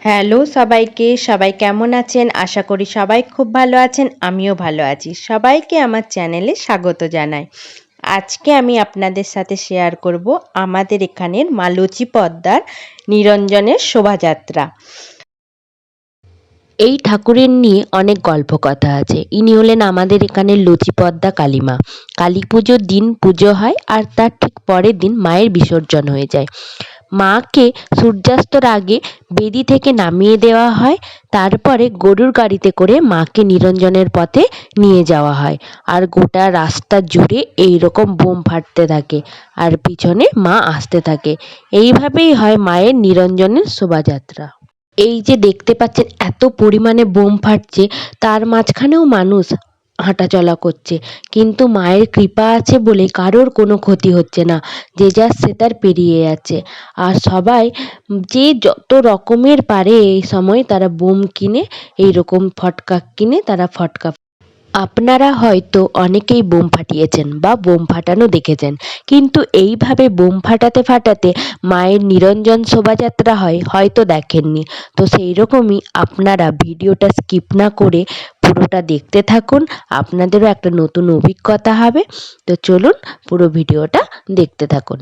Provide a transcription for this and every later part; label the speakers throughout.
Speaker 1: Hello সবাইকে, সবাই কেমন আছেন? আশা করি সবাই খুব ভালো আছেন, আমিও ভালো আছি। সবাইকে আমার চ্যানেলে স্বাগত জানাই। আজকে আমি আপনাদের সাথে শেয়ার করব আমাদের এখানের মা লুচি পদ্মার নিরঞ্জনের শোভাযাত্রা। এই ঠাকুরের নিয়ে অনেক গল্প কথা আছে। ইনি হলেন আমাদের এখানের লুচি পদ্মা কালীমা। কালী পুজোর দিন পুজো হয় আর তার ঠিক পরের দিন মায়ের বিসর্জন হয়ে যায়। মাকে সূর্যাস্তর আগে বেদি থেকে নামিয়ে দেওয়া হয়, তারপরে গরুর গাড়িতে করে মাকে নিরঞ্জনের পথে নিয়ে যাওয়া হয়। আর গোটা রাস্তা জুড়ে এইরকম বোম ফাটতে থাকে আর পিছনে মা আসতে থাকে। এইভাবেই হয় মায়ের নিরঞ্জনের শোভাযাত্রা। এই যে দেখতে পাচ্ছেন এত পরিমাণে বোম ফাটছে, তার মাঝখানেও মানুষ হাঁটাচলা করছে, কিন্তু মায়ের কৃপা আছে বলে কারোর কোনো ক্ষতি হচ্ছে না। যে যার সে তার পেরিয়ে যাচ্ছে। আর সবাই যে যত রকমের পারে এই সময় তারা বোম কিনে, এইরকম ফটকা কিনে তারা ফটকা। আপনারা হয়তো অনেকেই বোম ফাটিয়েছেন বা বোম ফাটানো দেখেছেন, কিন্তু এইভাবে বোম ফাটাতে ফাটাতে মায়ের নিরঞ্জন শোভাযাত্রা হয় হয়তো দেখেননি। তো সেই রকমই আপনারা ভিডিওটা স্কিপ না করে পুরোটা দেখতে থাকুন, আপনাদেরও একটা নতুন অভিজ্ঞতা হবে। তো চলুন পুরো ভিডিওটা দেখতে থাকুন।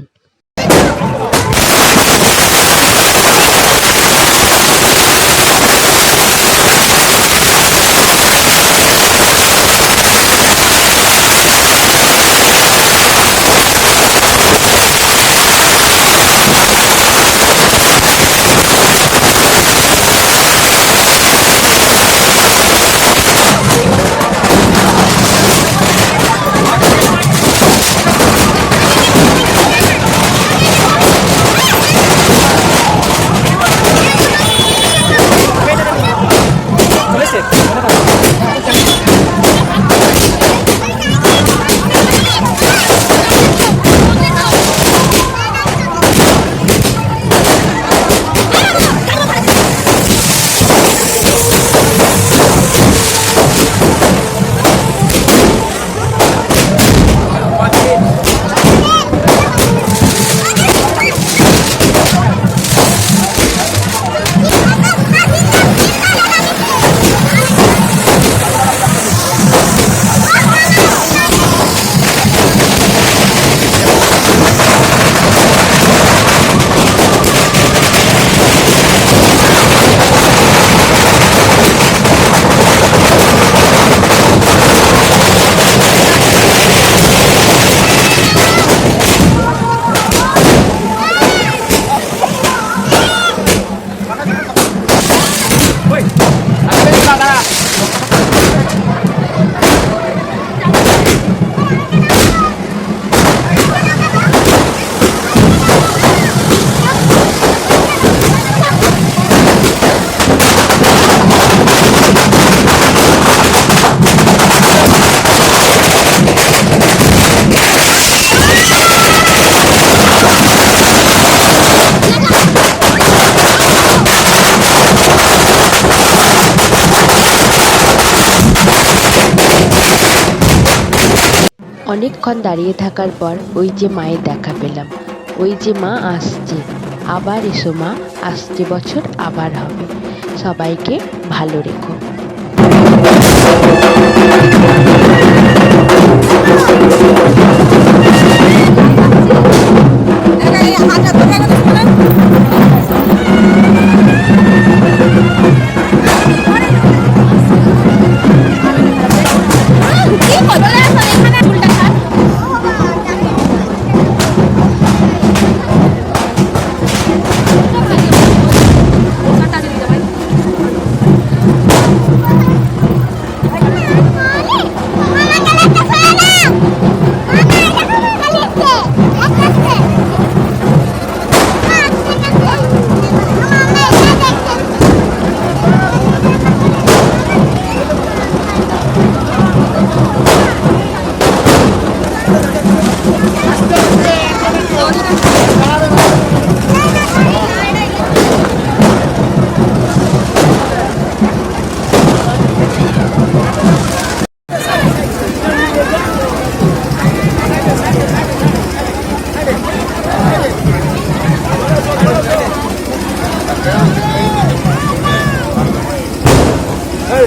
Speaker 1: অনেকক্ষণ দাঁড়িয়ে থাকার পর ওই যে মায়ের দেখা পেলাম। ওই যে মা আসছে। আবার এসো মা, আসছে বছর আবার হবে। সবাইকে ভালো রেখো।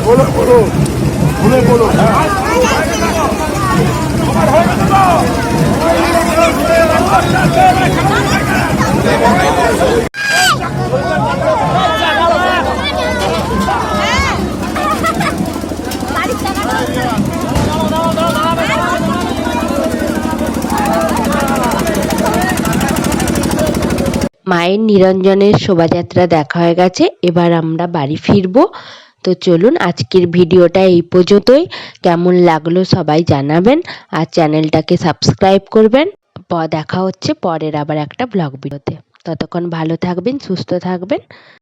Speaker 2: बोलो बोलो बोले बोलो
Speaker 1: মায়ের নিরঞ্জনের শোভাযাত্রা দেখা হয়ে গেছে, এবার আমরা বাড়ি ফিরবো। তো চলুন আজকের ভিডিওটা এই পর্যন্তই। কেমন লাগলো সবাই জানাবেন আর চ্যানেলটাকে সাবস্ক্রাইব করবেন। দেখা হচ্ছে পরের আবার একটা ব্লগ ভিডিওতে। ততক্ষণ ভালো থাকবেন, সুস্থ থাকবেন।